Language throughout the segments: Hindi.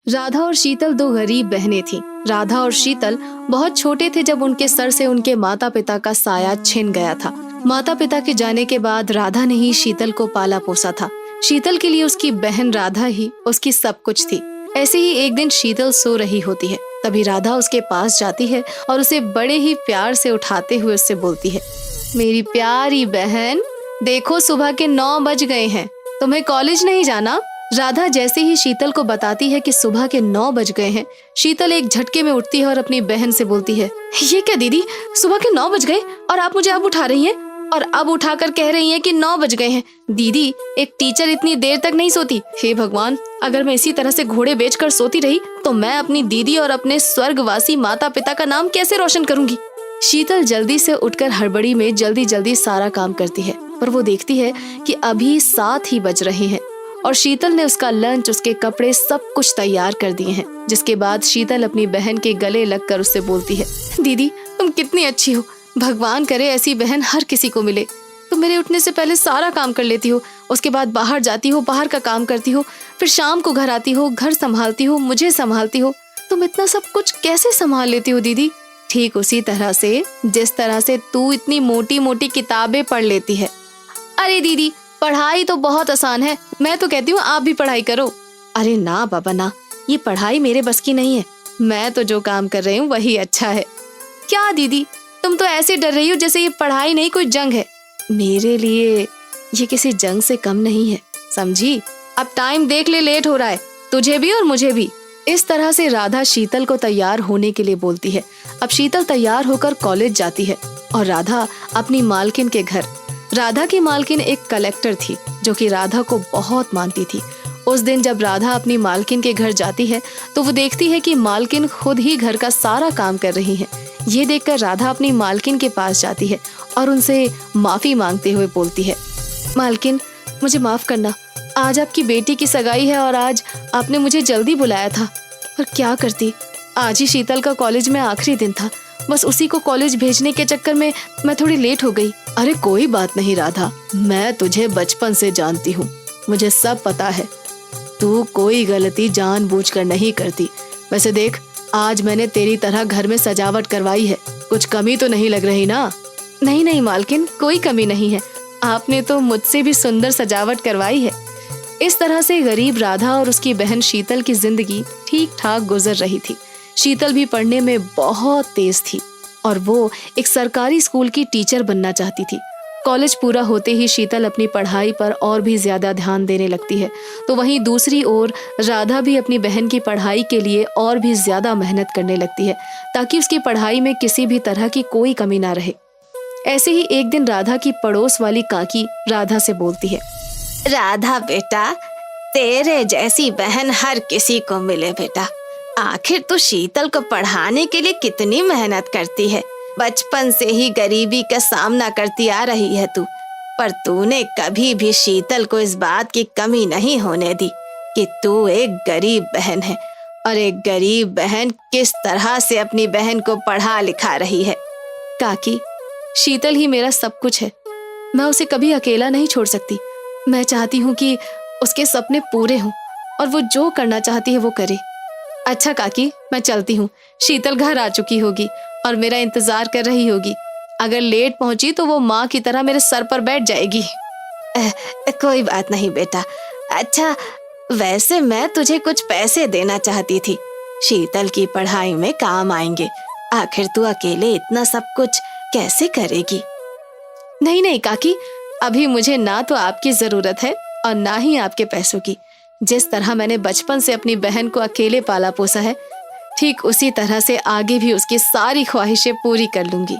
राधा और शीतल दो गरीब बहनें थीं। राधा और शीतल बहुत छोटे थे जब उनके सर से उनके माता पिता का साया छिन गया था। माता पिता के जाने के बाद राधा ने ही शीतल को पाला पोसा था। शीतल के लिए उसकी बहन राधा ही उसकी सब कुछ थी। ऐसे ही एक दिन शीतल सो रही होती है, तभी राधा उसके पास जाती है और उसे बड़े ही प्यार से उठाते हुए उससे बोलती है, मेरी प्यारी बहन, देखो सुबह के 9 बज गए हैं, तुम्हें कॉलेज नहीं जाना? राधा जैसे ही शीतल को बताती है कि सुबह के 9 बज गए हैं, शीतल एक झटके में उठती है और अपनी बहन से बोलती है, ये क्या दीदी, सुबह के 9 बज गए और आप मुझे अब उठा रही हैं और अब उठाकर कह रही हैं कि 9 बज गए हैं। दीदी, एक टीचर इतनी देर तक नहीं सोती। हे भगवान, अगर मैं इसी तरह से घोड़े बेचकर सोती रही तो मैं अपनी दीदी और अपने स्वर्गवासी माता पिता का नाम कैसे रोशन करूंगी। शीतल जल्दी से उठकर हड़बड़ी में जल्दी जल्दी सारा काम करती है, पर वो देखती है कि अभी 7 ही बज रहे हैं और शीतल ने उसका लंच, उसके कपड़े सब कुछ तैयार कर दिए हैं। जिसके बाद शीतल अपनी बहन के गले लगकर उससे बोलती है, दीदी तुम कितनी अच्छी हो, भगवान करे ऐसी बहन हर किसी को मिले। तुम मेरे उठने से पहले सारा काम कर लेती हो, उसके बाद बाहर जाती हो, बाहर का काम करती हो, फिर शाम को घर आती हो, घर संभालती हो, मुझे संभालती हो। तुम इतना सब कुछ कैसे संभाल लेती हो दीदी? ठीक उसी तरह से जिस तरह से तू इतनी मोटी मोटी किताबें पढ़ लेती है। अरे दीदी, पढ़ाई तो बहुत आसान है, मैं तो कहती हूँ आप भी पढ़ाई करो। अरे ना बाबा ना, ये पढ़ाई मेरे बस की नहीं है, मैं तो जो काम कर रही हूँ वही अच्छा है। क्या दीदी, तुम तो ऐसे डर रही हो जैसे ये पढ़ाई नहीं कोई जंग है। मेरे लिए ये किसी जंग से कम नहीं है, समझी? अब टाइम देख ले, लेट हो रहा है, तुझे भी और मुझे भी। इस तरह से राधा शीतल को तैयार होने के लिए बोलती है। अब शीतल तैयार होकर कॉलेज जाती है और राधा अपनी मालकिन के घर। राधा की मालकिन एक कलेक्टर थी जो कि राधा को बहुत मानती थी। उस दिन जब राधा अपनी मालकिन के घर जाती है तो वो देखती है कि मालकिन खुद ही घर का सारा काम कर रही है। ये देखकर राधा अपनी मालकिन के पास जाती है और उनसे माफी मांगते हुए बोलती है, मालकिन मुझे माफ करना, आज आपकी बेटी की सगाई है और आज आपने मुझे जल्दी बुलाया था, पर क्या करती, आज ही शीतल का कॉलेज में आखिरी दिन था, बस उसी को कॉलेज भेजने के चक्कर में मैं थोड़ी लेट हो गई। अरे कोई बात नहीं राधा, मैं तुझे बचपन से जानती हूँ, मुझे सब पता है, तू कोई गलती जानबूझकर नहीं करती। वैसे देख, आज मैंने तेरी तरह घर में सजावट करवाई है, कुछ कमी तो नहीं लग रही ना? नहीं नहीं मालकिन, कोई कमी नहीं है, आपने तो मुझसे भी सुंदर सजावट करवाई है। इस तरह से गरीब राधा और उसकी बहन शीतल की जिंदगी ठीक ठाक गुजर रही थी। शीतल भी पढ़ने में बहुत तेज थी और वो एक सरकारी स्कूल की टीचर बनना चाहती थी। कॉलेज पूरा होते ही शीतल अपनी पढ़ाई पर और भी ज्यादा ध्यान देने लगती है, तो वहीं दूसरी ओर राधा भी अपनी बहन की पढ़ाई के लिए और भी ज्यादा मेहनत करने लगती है ताकि उसकी पढ़ाई में किसी भी तरह की कोई कमी ना रहे। ऐसे ही एक दिन राधा की पड़ोस वाली काकी राधा से बोलती है, राधा बेटा, तेरे जैसी बहन हर किसी को मिले बेटा। आखिर तू शीतल को पढ़ाने के लिए कितनी मेहनत करती है, बचपन से ही गरीबी का सामना करती आ रही है तू, पर तूने कभी भी शीतल को इस बात की कमी नहीं होने दी कि तू एक गरीब बहन है और एक गरीब बहन किस तरह से अपनी बहन को पढ़ा लिखा रही है। काकी, शीतल ही मेरा सब कुछ है, मैं उसे कभी अकेला नहीं छोड़ सकती। मैं चाहती हूँ कि उसके सपने पूरे हों और वो जो करना चाहती है वो करे। अच्छा काकी, मैं चलती हूँ, शीतल घर आ चुकी होगी और मेरा इंतजार कर रही होगी, अगर लेट पहुंची तो वो माँ की तरह मेरे सर पर बैठ जाएगी। कोई बात नहीं बेटा। अच्छा, वैसे मैं तुझे कुछ पैसे देना चाहती थी, शीतल की पढ़ाई में काम आएंगे, आखिर तू अकेले इतना सब कुछ कैसे करेगी? नहीं नहीं काकी, अभी मुझे ना तो आपकी जरूरत है और ना ही आपके पैसों की। जिस तरह मैंने बचपन से अपनी बहन को अकेले पाला पोसा है, ठीक उसी तरह से आगे भी उसकी सारी ख्वाहिशें पूरी कर लूंगी।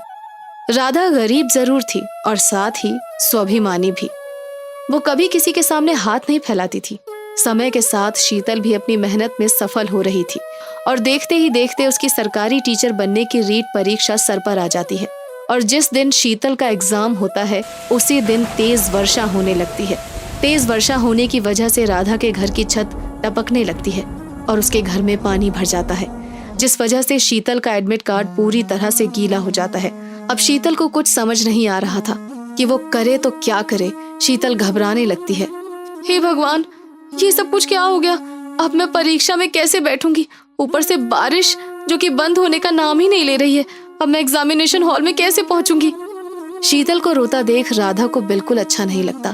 राधा गरीब जरूर थी और साथ ही स्वाभिमानी भी। वो कभी किसी के सामने हाथ नहीं फैलाती थी। समय के साथ शीतल भी अपनी मेहनत में सफल हो रही थी और देखते ही देखते उसकी सरकारी टीचर बनने की रीट परीक्षा सर पर आ जाती है और जिस दिन शीतल का एग्जाम होता है उसी दिन तेज वर्षा होने लगती है। तेज वर्षा होने की वजह से राधा के घर की छत टपकने लगती है और उसके घर में पानी भर जाता है, जिस वजह से शीतल का एडमिट कार्ड पूरी तरह से गीला हो जाता है। अब शीतल को कुछ समझ नहीं आ रहा था कि वो करे तो क्या करे। शीतल घबराने लगती है। हे भगवान, ये सब कुछ क्या हो गया? अब मैं परीक्षा में कैसे बैठूंगी? ऊपर से बारिश जो कि बंद होने का नाम ही नहीं ले रही है। अब मैं एग्जामिनेशन हॉल में कैसे पहुंचूंगी? शीतल को रोता देख राधा को बिल्कुल अच्छा नहीं लगता,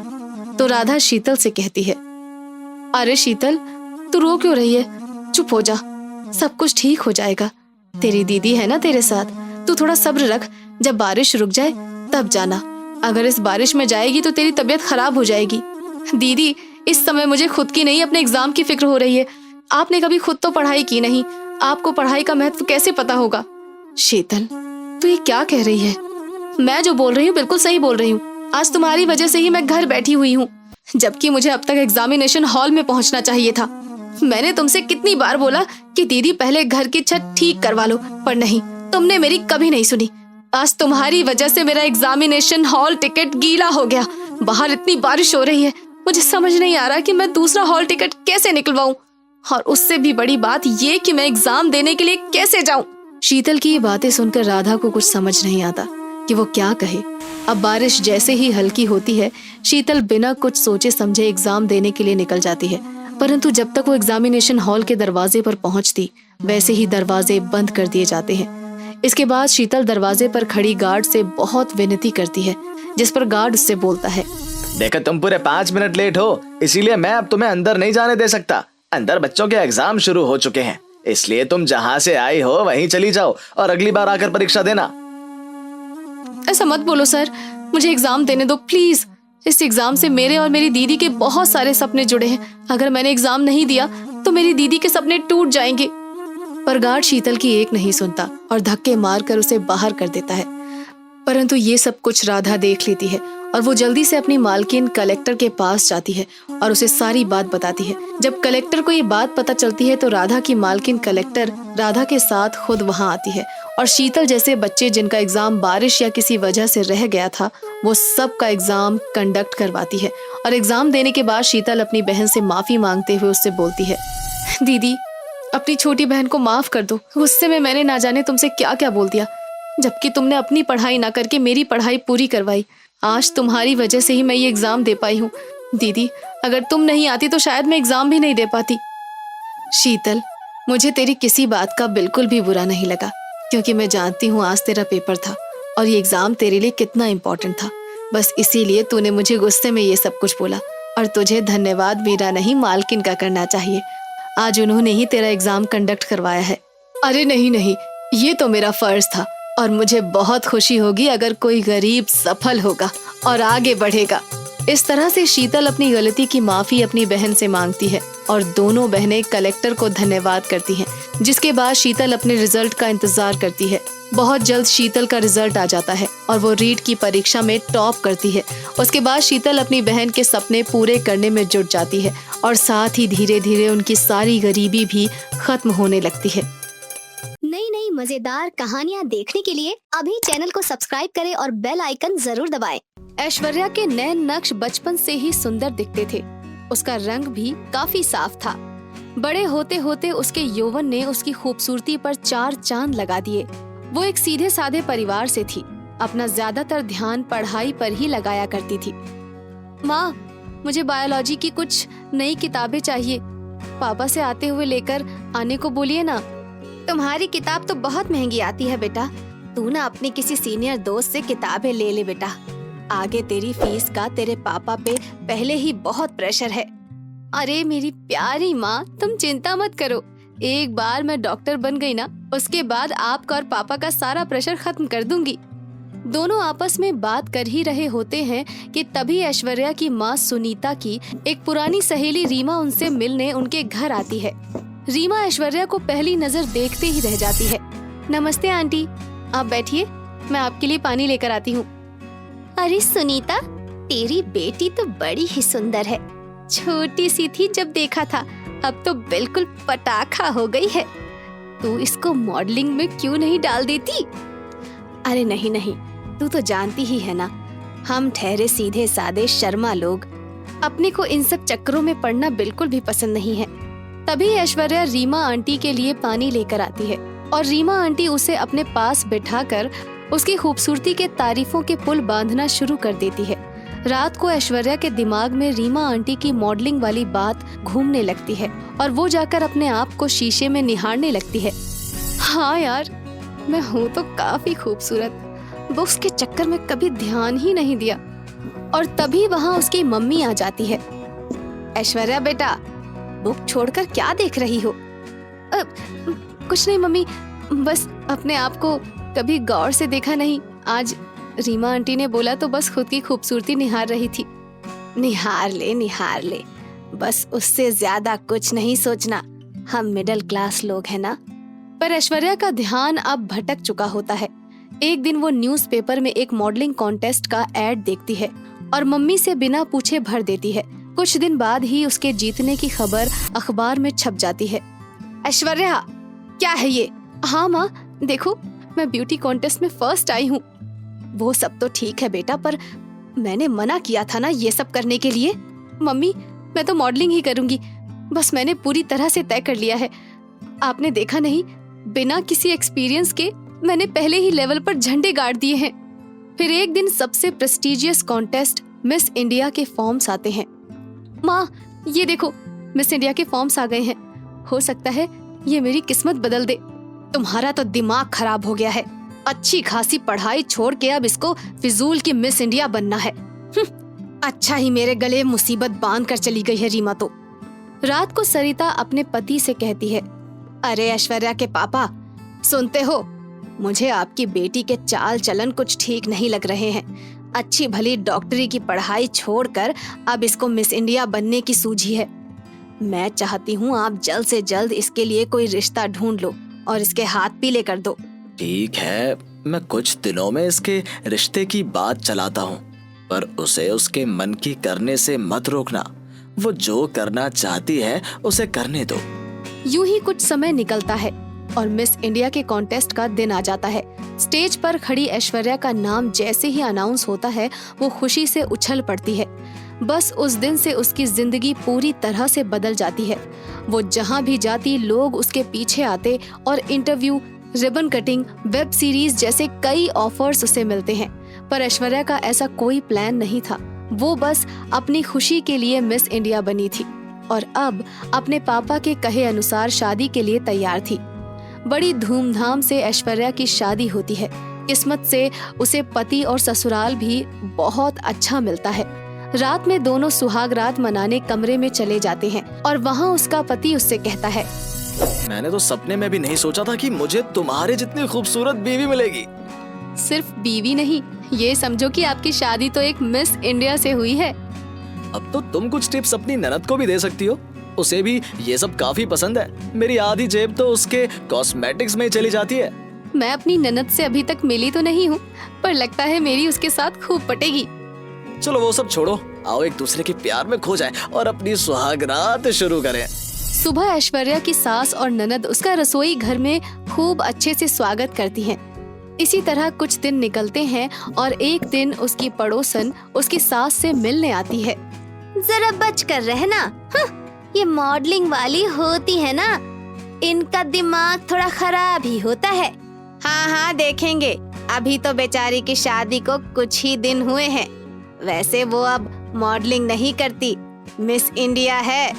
तो राधा शीतल से कहती है, अरे शीतल, तू रो क्यों रही है? चुप हो जा, सब कुछ ठीक हो जाएगा। तेरी दीदी है ना तेरे साथ, तू थोड़ा सब्र रख, जब बारिश रुक जाए तब जाना। अगर इस बारिश में जाएगी तो तेरी तबीयत खराब हो जाएगी। दीदी, इस समय मुझे खुद की नहीं अपने एग्जाम की फिक्र हो रही है। आपने कभी खुद तो पढ़ाई की नहीं, आपको पढ़ाई का महत्व कैसे पता होगा? शीतल, तू ये क्या कह रही है? मैं जो बोल रही हूँ बिल्कुल सही बोल रही हूँ। आज तुम्हारी वजह से ही मैं घर बैठी हुई हूँ, जबकि मुझे अब तक एग्जामिनेशन हॉल में पहुंचना चाहिए था। मैंने तुमसे कितनी बार बोला कि दीदी पहले घर की छत ठीक करवा लो, पर नहीं, तुमने मेरी कभी नहीं सुनी। आज तुम्हारी वजह से मेरा एग्जामिनेशन हॉल टिकट गीला हो गया। बाहर इतनी बारिश हो रही है, मुझे समझ नहीं आ रहा कि मैं दूसरा हॉल टिकट कैसे निकलवाऊं, और उससे भी बड़ी बात ये कि मैं एग्जाम देने के लिए कैसे जाऊं। शीतल की ये बातें सुनकर राधा को कुछ समझ नहीं आता कि वो क्या कहे। अब बारिश जैसे ही हल्की होती है, शीतल बिना कुछ सोचे समझे एग्जाम देने के लिए निकल जाती है। परंतु जब तक वो एग्जामिनेशन हॉल के दरवाजे पर पहुंचती, वैसे ही दरवाजे बंद कर दिए जाते हैं। इसके बाद शीतल दरवाजे पर खड़ी गार्ड से बहुत विनती करती है, जिस पर गार्ड उससे बोलता है, देखो तुम पूरे 5 मिनट लेट हो, इसीलिए मैं अब तुम्हें अंदर नहीं जाने दे सकता। अंदर बच्चों के एग्जाम शुरू हो चुके हैं, इसलिए तुम जहाँ से आई हो वहीं चली जाओ और अगली बार आकर परीक्षा देना। ऐसा मत बोलो सर, मुझे एग्जाम देने दो प्लीज। इस एग्जाम से मेरे और मेरी दीदी के बहुत सारे सपने जुड़े हैं। अगर मैंने एग्जाम नहीं दिया तो मेरी दीदी के सपने टूट जाएंगे। पर गार्ड शीतल की एक नहीं सुनता और धक्के मारकर उसे बाहर कर देता है। परंतु ये सब कुछ राधा देख लेती है और वो जल्दी से अपनी मालकिन कलेक्टर के पास जाती है और उसे सारी बात बताती है। जब कलेक्टर को ये बात पता चलती है तो राधा की मालकिन कलेक्टर राधा के साथ खुद वहाँ आती है और शीतल जैसे बच्चे जिनका एग्जाम बारिश या किसी वजह से रह गया था, वो सब का एग्जाम कंडक्ट करवाती है। और एग्जाम देने के बाद शीतल अपनी बहन से माफी मांगते हुए उससे बोलती है, दीदी, अपनी छोटी बहन को माफ कर दो। गुस्से में मैंने ना जाने तुमसे क्या क्या बोल दिया, जबकि तुमने अपनी पढ़ाई ना करके मेरी पढ़ाई पूरी करवाई। आज तुम्हारी वजह से ही मैं ये एग्जाम दे पाई हूँ। दीदी, अगर तुम नहीं आती तो शायद मैं एग्जाम भी नहीं दे पाती। शीतल, मुझे तेरी किसी बात का बिल्कुल भी बुरा नहीं लगा, क्योंकि मैं जानती हूँ आज तेरा पेपर था और ये एग्जाम तेरे लिए कितना इम्पोर्टेंट था। बस इसीलिए तूने मुझे गुस्से में ये सब कुछ बोला, और तुझे धन्यवाद मेरा नहीं मालकिन का करना चाहिए। आज उन्होंने ही तेरा एग्जाम कंडक्ट करवाया है। अरे नहीं नहीं, ये तो मेरा फर्ज था और मुझे बहुत खुशी होगी अगर कोई गरीब सफल होगा और आगे बढ़ेगा। इस तरह से शीतल अपनी गलती की माफी अपनी बहन से मांगती है और दोनों बहनें कलेक्टर को धन्यवाद करती हैं। जिसके बाद शीतल अपने रिजल्ट का इंतजार करती है। बहुत जल्द शीतल का रिजल्ट आ जाता है और वो रीट की परीक्षा में टॉप करती है। उसके बाद शीतल अपनी बहन के सपने पूरे करने में जुट जाती है और साथ ही धीरे धीरे उनकी सारी गरीबी भी खत्म होने लगती है। नई नई मजेदार कहानियाँ देखने के लिए अभी चैनल को सब्सक्राइब करें और बेल आइकन जरूर दबाएं। ऐश्वर्या के नैन नक्श बचपन से ही सुंदर दिखते थे। उसका रंग भी काफी साफ था। बड़े होते होते उसके यौवन ने उसकी खूबसूरती पर 4 चांद लगा दिए। वो एक सीधे साधे परिवार से थी। अपना ज्यादातर ध्यान पढ़ाई पर ही लगाया करती थी। माँ, मुझे बायोलॉजी की कुछ नई किताबें चाहिए। पापा से आते हुए लेकर आने को बोलिए ना। तुम्हारी किताब तो बहुत महंगी आती है बेटा। तू ना अपनी किसी सीनियर दोस्त से किताबें ले ले बेटा। आगे तेरी फीस का तेरे पापा पे पहले ही बहुत प्रेशर है। अरे मेरी प्यारी माँ, तुम चिंता मत करो। एक बार मैं डॉक्टर बन गई ना, उसके बाद आपका और पापा का सारा प्रेशर खत्म कर दूंगी। दोनों आपस में बात कर ही रहे होते हैं कि तभी ऐश्वर्या की माँ सुनीता की एक पुरानी सहेली रीमा उनसे मिलने उनके घर आती है। रीमा ऐश्वर्या को पहली नजर देखते ही रह जाती है। नमस्ते आंटी, आप बैठिए, मैं आपके लिए पानी लेकर आती हूँ। अरे सुनीता, तेरी बेटी तो बड़ी ही सुंदर है। छोटी सी थी जब देखा था, अब तो बिल्कुल पटाखा हो गई है। तू इसको मॉडलिंग में क्यों नहीं डाल देती? अरे नहीं नहीं, तू तो जानती ही है ना, हम ठहरे सीधे सादे शर्मा लोग। अपने को इन सब चक्करों में पड़ना बिल्कुल भी पसंद नहीं है। तभी ऐश्वर्या रीमा आंटी के लिए पानी लेकर आती है और रीमा आंटी उसे अपने पास बिठाकर उसकी खूबसूरती के तारीफों के पुल बांधना शुरू कर देती है। रात को ऐश्वर्या के दिमाग में रीमा आंटी की मॉडलिंग वाली बात घूमने लगती है और वो जाकर अपने आप को शीशे में निहारने लगती है। हाँ यार, मैं हूँ तो काफी खूबसूरत, बुक्स के चक्कर में कभी ध्यान ही नहीं दिया। और तभी वहाँ उसकी मम्मी आ जाती है। ऐश्वर्या बेटा, बुक छोड़कर क्या देख रही हो? कुछ नहीं मम्मी, बस अपने आप को कभी गौर से देखा नहीं, आज रीमा आंटी ने बोला तो बस खुद की खूबसूरती निहार रही थी। निहार ले, बस उससे ज्यादा कुछ नहीं सोचना, हम मिडिल क्लास लोग हैं ना। पर ऐश्वर्या का ध्यान अब भटक चुका होता है। एक दिन वो न्यूज़पेपर में एक मॉडलिंग कॉन्टेस्ट का एड देखती है और मम्मी से बिना पूछे भर देती है। कुछ दिन बाद ही उसके जीतने की खबर अखबार में छप जाती है। ऐश्वर्या, क्या है ये? हाँ माँ, देखो मैं ब्यूटी कॉन्टेस्ट में फर्स्ट आई हूँ। वो सब तो ठीक है बेटा, पर मैंने मना किया था ना ये सब करने के लिए। मम्मी, मैं तो मॉडलिंग ही करूंगी, बस मैंने पूरी तरह से तय कर लिया है। आपने देखा नहीं, बिना किसी एक्सपीरियंस के मैंने पहले ही लेवल पर झंडे गाड़ दिए हैं। फिर एक दिन सबसे प्रेस्टिजियस कॉन्टेस्ट मिस इंडिया के फॉर्म्स आते हैं। माँ, ये देखो मिस इंडिया के फॉर्म्स आ गए हैं, हो सकता है ये मेरी किस्मत बदल दे। तुम्हारा तो दिमाग खराब हो गया है, अच्छी खासी पढ़ाई छोड़ के अब इसको फिजूल की मिस इंडिया बनना है। अच्छा ही मेरे गले मुसीबत बांध कर चली गई है रीमा तो। रात को सरिता अपने पति से कहती है, अरे ऐश्वर्या के पापा, सुनते हो, मुझे आपकी बेटी के चाल चलन कुछ ठीक नहीं लग रहे हैं। अच्छी भली डॉक्टरी की पढ़ाई छोड़कर अब इसको मिस इंडिया बनने की सूझी है। मैं चाहती हूँ आप जल्द से जल्द इसके लिए कोई रिश्ता ढूंढ लो और इसके हाथ पीले कर दो। ठीक है, मैं कुछ दिनों में इसके रिश्ते की बात चलाता हूँ, पर उसे उसके मन की करने से मत रोकना। वो जो करना चाहती है उसे करने दो। यूं ही कुछ समय निकलता है और मिस इंडिया के कॉन्टेस्ट का दिन आ जाता है। स्टेज पर खड़ी ऐश्वर्या का नाम जैसे ही अनाउंस होता है, वो खुशी से उछल पड़ती है। बस उस दिन से उसकी जिंदगी पूरी तरह से बदल जाती है। वो जहाँ भी जाती लोग उसके पीछे आते और interview, ribbon cutting, web series जैसे कई ऑफर्स उसे मिलते हैं। पर ऐश्वर्या का ऐसा कोई प्लान नहीं था। वो बस अपनी खुशी के लिए मिस इंडिया बनी थी और अब अपने पापा के कहे अनुसार शादी के लिए तैयार थी। बड़ी धूमधाम से ऐश्वर्या की शादी होती है। किस्मत से उसे पति और ससुराल भी बहुत अच्छा मिलता है। रात में दोनों सुहाग रात मनाने कमरे में चले जाते हैं और वहाँ उसका पति उससे कहता है, मैंने तो सपने में भी नहीं सोचा था कि मुझे तुम्हारे जितनी खूबसूरत बीवी मिलेगी। सिर्फ बीवी नहीं, ये समझो कि आपकी शादी तो एक मिस इंडिया से हुई है। अब तो तुम कुछ टिप्स अपनी ननद को भी दे सकती हो, उसे भी ये सब काफी पसंद है। मेरी आधी जेब तो उसके कॉस्मेटिक्स में चली जाती है। मैं अपनी ननद से अभी तक मिली तो नहीं हूँ, पर लगता है मेरी उसके साथ खूब पटेगी। चलो वो सब छोड़ो, आओ एक दूसरे के प्यार में खो जाएं और अपनी सुहागरात शुरू करें। सुबह ऐश्वर्या की सास और ननद उसका रसोई घर में खूब अच्छे से स्वागत करती हैं। इसी तरह कुछ दिन निकलते हैं और एक दिन उसकी पड़ोसन उसकी सास से मिलने आती है। जरा बच कर रहना, ये मॉडलिंग वाली होती है ना, इनका दिमाग थोड़ा खराब ही होता है। हाँ देखेंगे, अभी तो बेचारी की शादी को कुछ ही दिन हुए हैं। वैसे वो अब मॉडलिंग नहीं करती, मिस इंडिया है।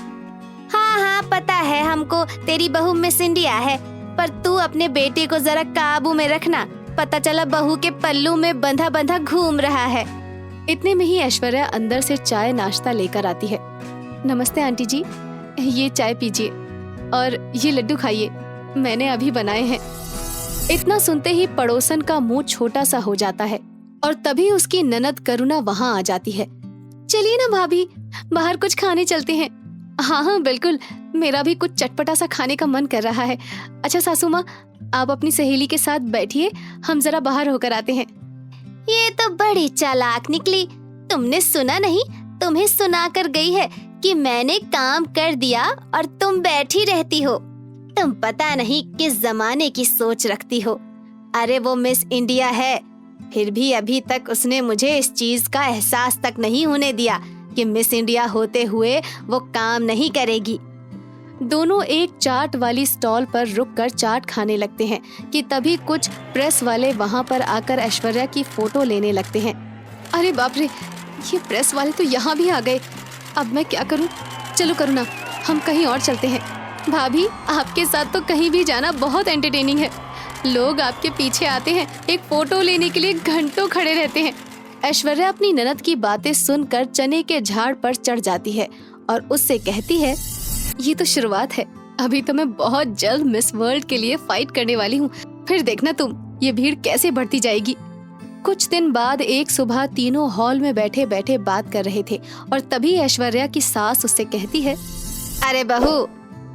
हाँ पता है हमको तेरी बहू मिस इंडिया है, पर तू अपने बेटे को जरा काबू में रखना, पता चला बहू के पल्लू में बंधा बंधा घूम रहा है। इतने में ही ऐश्वर्या अंदर से चाय नाश्ता लेकर आती है। नमस्ते आंटी जी, ये चाय पीजिए और ये लड्डू खाइए, मैंने अभी बनाए हैं। इतना सुनते ही पड़ोसन का मुंह छोटा सा हो जाता है और तभी उसकी ननद करुणा वहाँ आ जाती है। चलिए ना भाभी, बाहर कुछ खाने चलते हैं। हाँ बिल्कुल, मेरा भी कुछ चटपटा सा खाने का मन कर रहा है। अच्छा सासू माँ, आप अपनी सहेली के साथ बैठिए, हम जरा बाहर होकर आते हैं। ये तो बड़ी चालाक निकली, तुमने सुना नहीं, तुम्हें सुना कर गई है कि मैंने काम कर दिया और तुम बैठी रहती हो। तुम पता नहीं किस जमाने की सोच रखती हो। अरे वो मिस इंडिया है, फिर भी अभी तक उसने मुझे इस चीज का एहसास तक नहीं होने दिया कि मिस इंडिया होते हुए वो काम नहीं करेगी। दोनों एक चाट वाली स्टॉल पर रुककर चाट खाने लगते हैं कि तभी कुछ प्रेस वाले वहां पर आकर ऐश्वर्या की फोटो लेने लगते हैं। अरे बाप रे, ये प्रेस वाले तो यहाँ भी आ गए। अब मैं क्या करूँ? चलो करुणा, हम कहीं और चलते हैं। भाभी, आपके साथ तो कहीं भी जाना बहुत एंटरटेनिंग है। लोग आपके पीछे आते हैं, एक फोटो लेने के लिए घंटों खड़े रहते हैं। ऐश्वर्या अपनी ननद की बातें सुनकर चने के झाड़ पर चढ़ जाती है और उससे कहती है, ये तो शुरुआत है, अभी तो मैं बहुत जल्द मिस वर्ल्ड के लिए फाइट करने वाली हूँ। फिर देखना तुम, ये भीड़ कैसे बढ़ती जाएगी। कुछ दिन बाद एक सुबह तीनों हॉल में बैठे बैठे बात कर रहे थे और तभी ऐश्वर्या की सास उससे कहती है, अरे बहू,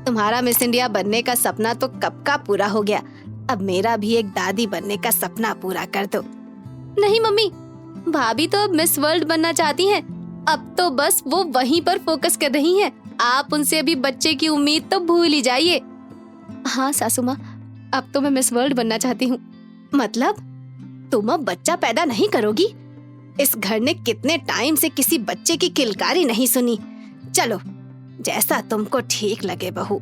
तुम्हारा मिस इंडिया बनने का सपना तो कब का पूरा हो गया। अब मेरा भी एक दादी बनने का सपना पूरा कर दो। नहीं मम्मी, भाभी तो अब मिस वर्ल्ड बनना चाहती हैं। अब तो बस वो वहीं पर फोकस कर रही हैं। आप उनसे अभी बच्चे की उम्मीद तो भूल ही जाइए। हाँ सासू माँ, अब तो मैं मिस वर्ल्ड बनना चाहती हूँ। मतलब तुम अब बच्चा पैदा नहीं करोगी? इस घर ने कितने टाइम से किसी बच्चे की किलकारी नहीं सुनी। चलो, जैसा तुमको ठीक लगे बहू।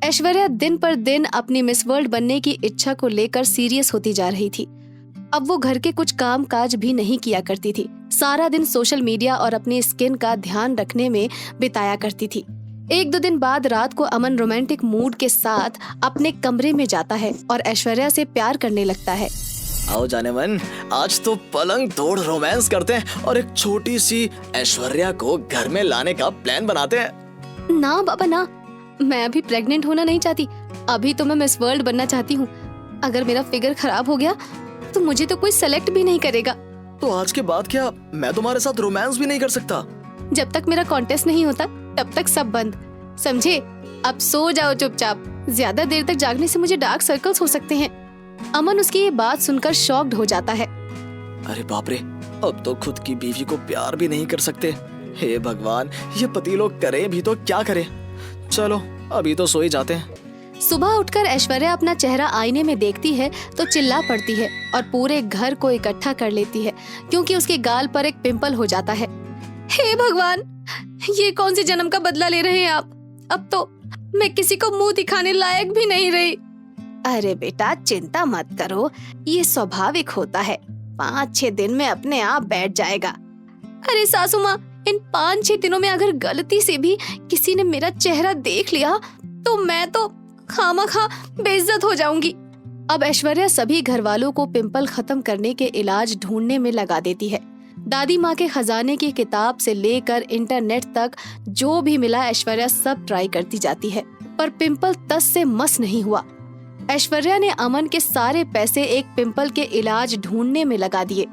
ऐश्वर्या दिन पर दिन अपनी मिस वर्ल्ड बनने की इच्छा को लेकर सीरियस होती जा रही थी। अब वो घर के कुछ काम काज भी नहीं किया करती थी। सारा दिन सोशल मीडिया और अपनी स्किन का ध्यान रखने में बिताया करती थी। एक दो दिन बाद रात को अमन रोमांटिक मूड के साथ अपने कमरे में जाता है और ऐश्वर्या से प्यार करने लगता है। आओ जाने मन, आज तो पलंग तोड़ रोमांस करते हैं और एक छोटी सी ऐश्वर्या को घर में लाने का प्लान बनाते हैं। ना बाबा ना, मैं अभी प्रेग्नेंट होना नहीं चाहती। अभी तो मैं मिस वर्ल्ड बनना चाहती हूँ। अगर मेरा फिगर खराब हो गया तो मुझे तो कोई सेलेक्ट भी नहीं करेगा। तो आज के बाद क्या मैं तुम्हारे साथ रोमांस भी नहीं कर सकता? जब तक मेरा कॉन्टेस्ट नहीं होता तब तक सब बंद, समझे? अब सो जाओ चुपचाप। ज्यादा देर तक जागने से मुझे डार्क सर्कल्स हो सकते हैं। अमन उसकी ये बात सुनकर शॉक्ड हो जाता है। अरे बाप रे, अब तो खुद की बीवी को प्यार भी नहीं कर सकते। हे भगवान, ये पति लोग करें भी तो क्या करें। चलो अभी तो सो ही जाते हैं। सुबह उठकर ऐश्वर्या अपना चेहरा आईने में देखती है तो चिल्ला पड़ती है और पूरे घर को इकट्ठा कर लेती है क्योंकि उसके गाल पर एक पिंपल हो जाता है। हे भगवान, ये कौन सी जन्म का बदला ले रहे हैं आप? अब तो मैं किसी को मुंह दिखाने लायक भी नहीं रही। अरे बेटा, चिंता मत करो, ये स्वाभाविक होता है। 5-6 दिन में अपने आप बैठ जाएगा। अरे सासू माँ, इन 5-6 दिनों में अगर गलती से भी किसी ने मेरा चेहरा देख लिया तो मैं तो खामखा बेइज्जत हो जाऊंगी। अब ऐश्वर्या सभी घर वालों को पिंपल खत्म करने के इलाज ढूंढने में लगा देती है। दादी माँ के खजाने की किताब से लेकर इंटरनेट तक जो भी मिला ऐश्वर्या सब ट्राई करती जाती है, पर पिंपल तस से मस नहीं हुआ। ऐश्वर्या ने अमन के सारे पैसे एक पिंपल के इलाज ढूंढने में लगा दिए।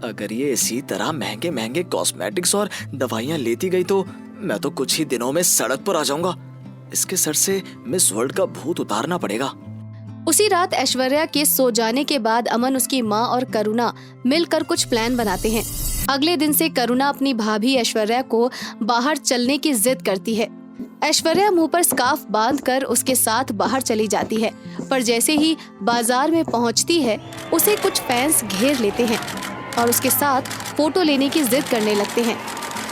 अगर ये इसी तरह महंगे महंगे कॉस्मेटिक्स और दवाइयाँ लेती गई तो मैं तो कुछ ही दिनों में सड़क पर आ जाऊंगा। इसके सर से मिस वर्ल्ड का भूत उतारना पड़ेगा। उसी रात ऐश्वर्या के सो जाने के बाद अमन, उसकी माँ और करुणा मिलकर कुछ प्लान बनाते हैं। अगले दिन से करुणा अपनी भाभी ऐश्वर्या को बाहर चलने की जिद करती है। ऐश्वर्या मुंह पर स्कार्फ बांधकर उसके साथ बाहर चली जाती है, पर जैसे ही बाजार में पहुंचती है उसे कुछ फैंस घेर लेते हैं और उसके साथ फोटो लेने की जिद करने लगते हैं।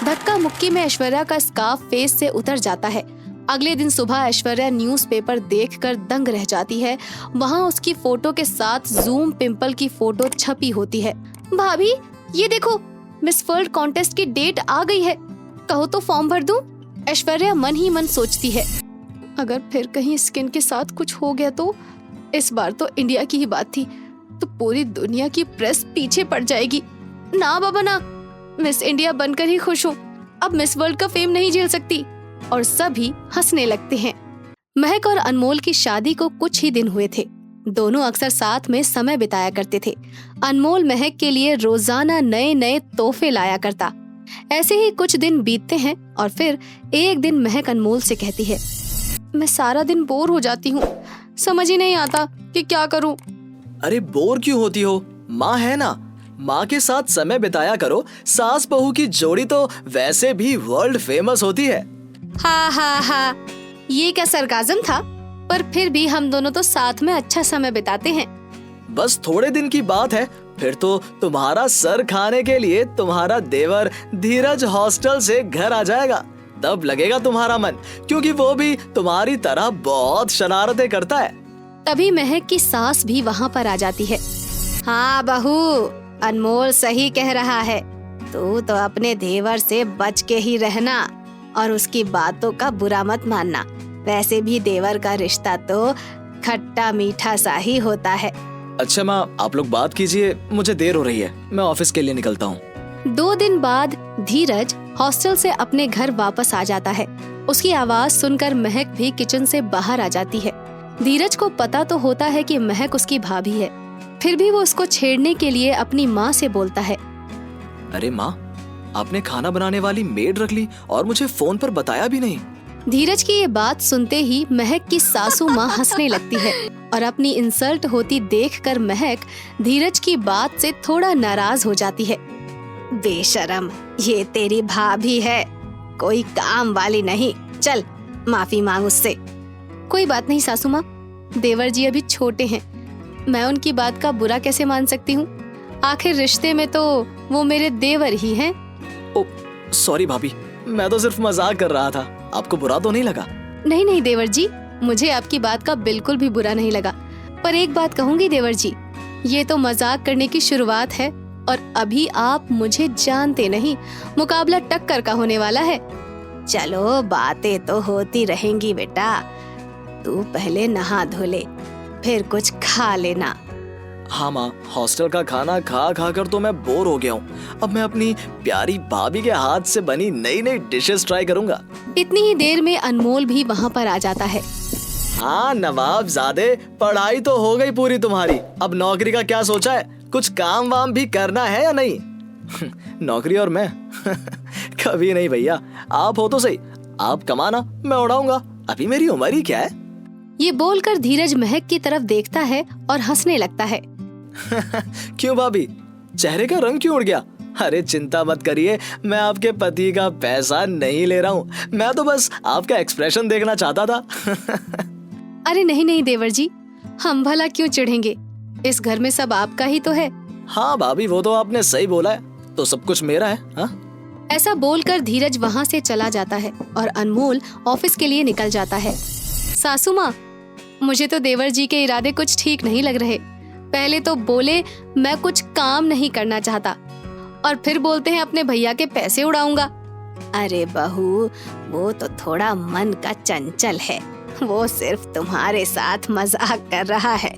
धक्का मुक्की में ऐश्वर्या का स्कार्फ फेस से उतर जाता है। अगले दिन सुबह ऐश्वर्या न्यूज़पेपर देखकर दंग रह जाती है। वहाँ उसकी फोटो के साथ जूम पिंपल की फोटो छपी होती है। भाभी, ये देखो, मिस वर्ल्ड कॉन्टेस्ट की डेट आ गई है, कहो तो फॉर्म भर दूं? ऐश्वर्या मन ही मन सोचती है, अगर फिर कहीं स्किन के साथ कुछ हो गया तो? इस बार तो इंडिया की ही बात थी, तो पूरी दुनिया की प्रेस पीछे पड़ जाएगी। ना बाबा ना, मिस इंडिया बनकर ही खुश हूँ। अब मिस वर्ल्ड का फेम नहीं झेल सकती। और सभी हंसने लगते हैं। महक और अनमोल की शादी को कुछ ही दिन हुए थे। दोनों अक्सर साथ में समय बिताया करते थे। अनमोल महक के लिए रोजाना नए नए तोहफे लाया करता। ऐसे ही कुछ दिन बीतते हैं और फिर एक दिन महक अनमोल से कहती है, मैं सारा दिन बोर हो जाती हूँ, समझ ही नहीं आता कि क्या करूँ। अरे बोर क्यों होती हो? माँ है ना, माँ के साथ समय बिताया करो। सास बहू की जोड़ी तो वैसे भी वर्ल्ड फेमस होती है। हाँ हाँ हाँ, ये क्या सरकाज़म था? पर फिर भी हम दोनों तो साथ में अच्छा समय बिताते हैं। बस थोड़े दिन की बात है, फिर तो तुम्हारा सर खाने के लिए तुम्हारा देवर धीरज हॉस्टल से घर आ जाएगा। तब लगेगा तुम्हारा मन, क्योंकि वो भी तुम्हारी तरह बहुत शरारतें करता है। तभी महक की सास भी वहाँ पर आ जाती है। हाँ बहू, अनमोल सही कह रहा है। तू तो अपने देवर से बच के ही रहना और उसकी बातों का बुरा मत मानना। वैसे भी देवर का रिश्ता तो खट्टा मीठा सा ही होता है। अच्छा माँ, आप लोग बात कीजिए, मुझे देर हो रही है, मैं ऑफिस के लिए निकलता हूँ। 2 दिन बाद धीरज हॉस्टल से अपने घर वापस आ जाता है। उसकी आवाज सुनकर महक भी किचन से बाहर आ जाती है। धीरज को पता तो होता है कि महक उसकी भाभी है, फिर भी वो उसको छेड़ने के लिए अपनी माँ से बोलता है। अरे माँ, आपने खाना बनाने वाली मेड रख ली और मुझे फोन पर बताया भी नहीं। धीरज की ये बात सुनते ही महक की सासू माँ हंसने लगती है और अपनी इंसल्ट होती देखकर महक धीरज की बात से थोड़ा नाराज हो जाती है। बेशरम, ये तेरी भाभी है, कोई काम वाली नहीं। चल माफी मांग उससे। कोई बात नहीं सासू माँ, देवर जी अभी छोटे हैं, मैं उनकी बात का बुरा कैसे मान सकती हूँ। आखिर रिश्ते में तो वो मेरे देवर ही हैं। ओ सॉरी भाभी, मैं तो सिर्फ मजाक कर रहा था, आपको बुरा तो नहीं लगा? नहीं नहीं देवर जी, मुझे आपकी बात का बिल्कुल भी बुरा नहीं लगा। पर एक बात कहूँगी देवर जी, ये तो मजाक करने की शुरुआत है और अभी आप मुझे जानते नहीं, मुकाबला टक्कर का होने वाला है। चलो बातें तो होती रहेंगी बेटा, तू पहले नहा धो ले, फिर कुछ खा लेना। हाँ माँ, हॉस्टल का खाना खा खा कर तो मैं बोर हो गया हूँ। अब मैं अपनी प्यारी भाभी के हाथ से बनी नई नई डिशेस ट्राई करूँगा। इतनी ही देर में अनमोल भी वहाँ पर आ जाता है। हाँ नवाबजादे, पढ़ाई तो हो गई पूरी तुम्हारी, अब नौकरी का क्या सोचा है? कुछ काम वाम भी करना है या नहीं? नौकरी और मैं कभी नहीं भैया, आप हो तो सही, आप कमाना मैं उड़ाऊंगा, अभी मेरी उम्र ही क्या है। ये बोलकर धीरज महक की तरफ देखता है और हंसने लगता है। क्यों भाभी, चेहरे का रंग क्यों उड़ गया? अरे चिंता मत करिए, मैं आपके पति का पैसा नहीं ले रहा हूँ, मैं तो बस आपका एक्सप्रेशन देखना चाहता था। अरे नहीं नहीं देवर जी, हम भला क्यों चिढ़ेंगे, इस घर में सब आपका ही तो है। हाँ भाभी, वो तो आपने सही बोला है, तो सब कुछ मेरा है। हाँ? ऐसा बोलकर धीरज वहाँ से चला जाता है और अनमोल ऑफिस के लिए निकल जाता है। सासू माँ, मुझे तो देवर जी के इरादे कुछ ठीक नहीं लग रहे। पहले तो बोले मैं कुछ काम नहीं करना चाहता और फिर बोलते हैं अपने भैया के पैसे उड़ाऊंगा। अरे बहू, वो तो थोड़ा मन का चंचल है, वो सिर्फ तुम्हारे साथ मजाक कर रहा है।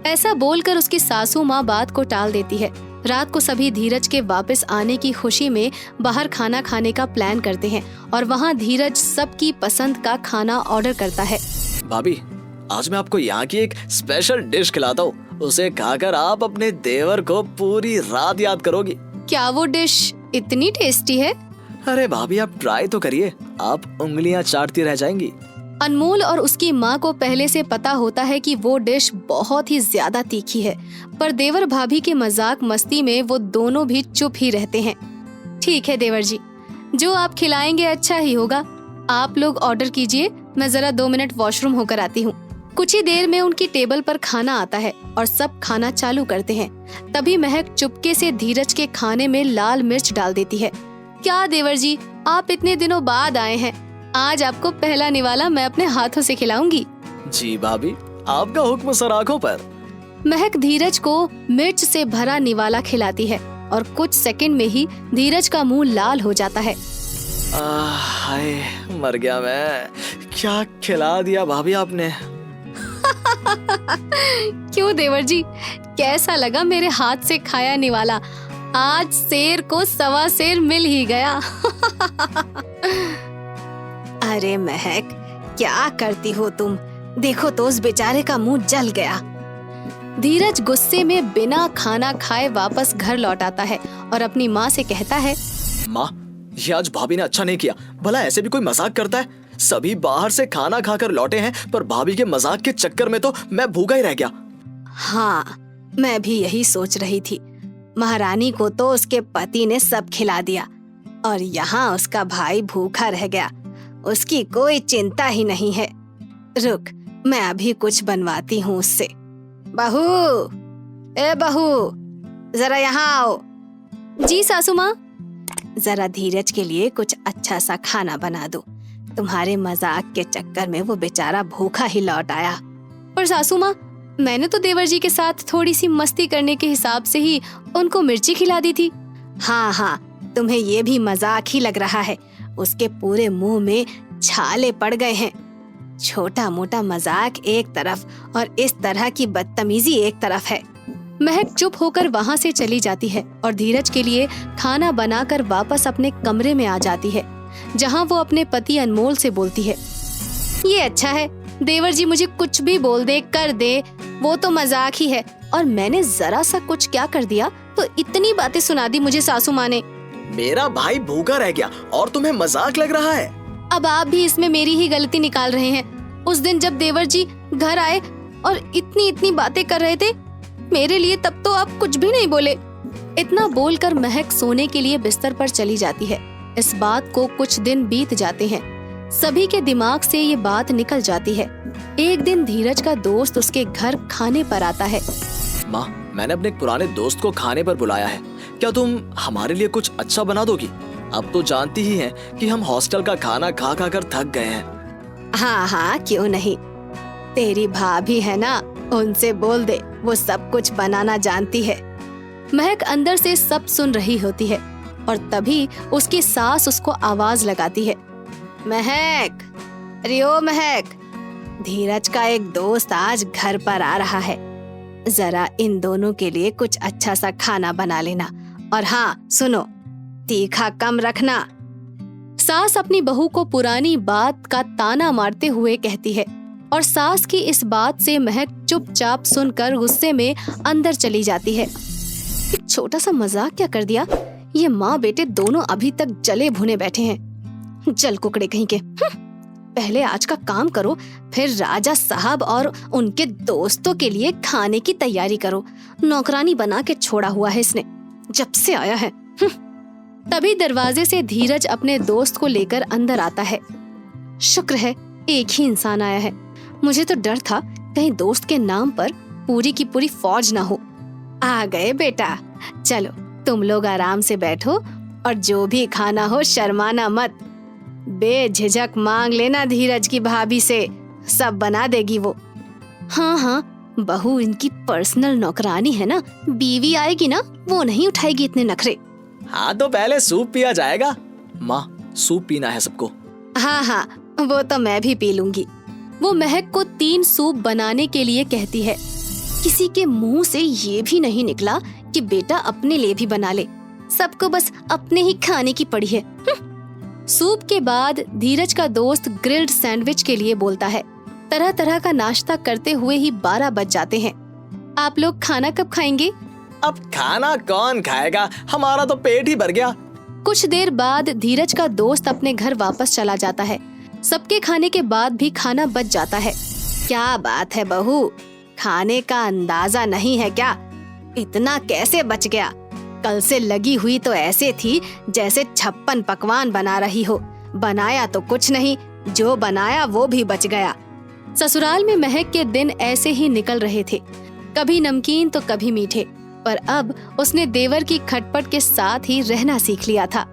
ऐसा बोलकर उसकी सासू माँ बात को टाल देती है। रात को सभी धीरज के वापस आने की खुशी में बाहर खाना खाने का प्लान करते हैं और वहाँ धीरज सबकी पसंद का खाना ऑर्डर करता है। भाभी, आज मैं आपको यहाँ की एक स्पेशल डिश खिलाता हूँ, उसे खाकर आप अपने देवर को पूरी रात याद करोगी। क्या वो डिश इतनी टेस्टी है? अरे भाभी, आप ट्राई तो करिए, आप उंगलियां चाटती रह जाएंगी। अनमोल और उसकी माँ को पहले से पता होता है कि वो डिश बहुत ही ज्यादा तीखी है, पर देवर भाभी के मजाक मस्ती में वो दोनों भी चुप ही रहते हैं। ठीक है देवर जी, जो आप खिलाएंगे अच्छा ही होगा। आप लोग ऑर्डर कीजिए, मैं जरा 2 मिनट वॉशरूम होकर आती हूँ। कुछ ही देर में उनकी टेबल पर खाना आता है और सब खाना चालू करते हैं। तभी महक चुपके से धीरज के खाने में लाल मिर्च डाल देती है। क्या देवर जी, आप इतने दिनों बाद आए हैं, आज आपको पहला निवाला मैं अपने हाथों से खिलाऊंगी। जी भाभी, आपका हुक्म सर आंखों पर। महक धीरज को मिर्च से भरा निवाला खिलाती है और कुछ सेकंड में ही धीरज का मुंह लाल हो जाता है। हाय, मर गया मैं, क्या खिला दिया भाभी आपने। क्यों देवर जी, कैसा लगा मेरे हाथ से खाया निवाला? आज शेर को सवा शेर मिल ही गया। अरे महक, क्या करती हो तुम? देखो तो उस बेचारे का मुंह जल गया। धीरज गुस्से में बिना खाना खाए वापस घर लौट आता है और अपनी माँ से कहता है, माँ, ये आज भाभी ने अच्छा नहीं किया, भला ऐसे भी कोई मजाक करता है? सभी बाहर से खाना खाकर लौटे हैं, पर भाभी के मजाक के चक्कर में तो मैं भूखा ही रह गया। हाँ, मैं भी यही सोच रही थी। महारानी को तो उसके पति ने सब खिला दिया और यहाँ उसका भाई भूखा रह गया, उसकी कोई चिंता ही नहीं है। रुक, मैं अभी कुछ बनवाती हूँ उससे। बहू, ए बहू, जरा यहाँ आओ। जी सासू माँ। जरा धीरज के लिए कुछ अच्छा सा खाना बना दो, तुम्हारे मजाक के चक्कर में वो बेचारा भूखा ही लौट आया। पर सासू माँ, मैंने तो देवर जी के साथ थोड़ी सी मस्ती करने के हिसाब से ही उनको मिर्ची खिला दी थी। हाँ हाँ, तुम्हें ये भी मजाक ही लग रहा है। उसके पूरे मुंह में छाले पड़ गए हैं। छोटा मोटा मजाक एक तरफ और इस तरह की बदतमीजी एक तरफ है। महक चुप होकर वहाँ से चली जाती है और धीरज के लिए खाना बनाकर वापस अपने कमरे में आ जाती है, जहाँ वो अपने पति अनमोल से बोलती है, ये अच्छा है, देवर जी मुझे कुछ भी बोल दे कर दे, वो तो मजाक ही है। और मैंने जरा सा कुछ क्या कर दिया तो इतनी बातें सुना दी मुझे सासू माँ ने। मेरा भाई भूखा रह गया और तुम्हें मजाक लग रहा है। अब आप भी इसमें मेरी ही गलती निकाल रहे हैं। उस दिन जब देवर जी घर आए और इतनी इतनी बातें कर रहे थे मेरे लिए, तब तो आप कुछ भी नहीं बोले। इतना बोलकर महक सोने के लिए बिस्तर पर चली जाती है। इस बात को कुछ दिन बीत जाते हैं। सभी के दिमाग से ये बात निकल जाती है। एक दिन धीरज का दोस्त उसके घर खाने पर आता है। माँ, मैंने अपने एक पुराने दोस्त को खाने पर बुलाया है, क्या तुम हमारे लिए कुछ अच्छा बना दोगी? अब तो जानती ही हैं कि हम हॉस्टल का खाना खा खा कर थक गए हैं। हाँ हाँ, क्यों नहीं, तेरी भाभी है ना, उनसे बोल दे, वो सब कुछ बनाना जानती है। महक अंदर से सब सुन रही होती है और तभी उसकी सास उसको आवाज लगाती है, महक, अरे ओ महक, धीरज का एक दोस्त आज घर पर आ रहा है, जरा इन दोनों के लिए कुछ अच्छा सा खाना बना लेना। और हाँ सुनो, तीखा कम रखना। सास अपनी बहू को पुरानी बात का ताना मारते हुए कहती है और सास की इस बात से महक चुपचाप सुनकर गुस्से में अंदर चली जाती है। एक छोटा सा मजाक क्या कर दिया, ये माँ बेटे दोनों अभी तक जले भुने बैठे हैं। जल कुकड़े कहीं के। पहले आज का काम करो, फिर राजा साहब और उनके दोस्तों के लिए खाने की तैयारी करो। नौकरानी बना के छोड़ा हुआ है इसने जब से आया है। तभी दरवाजे से धीरज अपने दोस्त को लेकर अंदर आता है। शुक्र है एक ही इंसान आया है, मुझे तो डर था कहीं दोस्त के नाम पर पूरी की पूरी फौज ना हो। आ गए बेटा, चलो तुम लोग आराम से बैठो और जो भी खाना हो शर्माना मत, बेझिझक मांग लेना धीरज की भाभी से, सब बना देगी वो। हाँ हाँ, बहू इनकी पर्सनल नौकरानी है ना, बीवी आएगी ना वो नहीं उठाएगी इतने नखरे। हाँ तो पहले सूप पिया जाएगा। माँ, सूप पीना है सबको। हाँ हाँ, वो तो मैं भी पी लूंगी। वो महक को 3 सूप बनाने के लिए कहती है। किसी के मुंह से ये भी नहीं निकला कि बेटा अपने लिए भी बना ले, सबको बस अपने ही खाने की पड़ी है। सूप के बाद धीरज का दोस्त ग्रिल्ड सैंडविच के लिए बोलता है। तरह तरह का नाश्ता करते हुए ही 12 बज जाते हैं। आप लोग खाना कब खाएंगे? अब खाना कौन खाएगा, हमारा तो पेट ही भर गया। कुछ देर बाद धीरज का दोस्त अपने घर वापस चला जाता है। सबके खाने के बाद भी खाना बच जाता है। क्या बात है बहू, खाने का अंदाजा नहीं है क्या? इतना कैसे बच गया? कल से लगी हुई तो ऐसे थी जैसे 56 पकवान बना रही हो। बनाया तो कुछ नहीं, जो बनाया वो भी बच गया। ससुराल में महक के दिन ऐसे ही निकल रहे थे, कभी नमकीन तो कभी मीठे। पर अब उसने देवर की खटपट के साथ ही रहना सीख लिया था,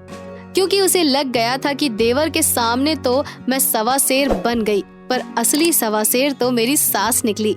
क्योंकि उसे लग गया था कि देवर के सामने तो मैं सवा शेर बन गई, पर असली सवा शेर तो मेरी सास निकली।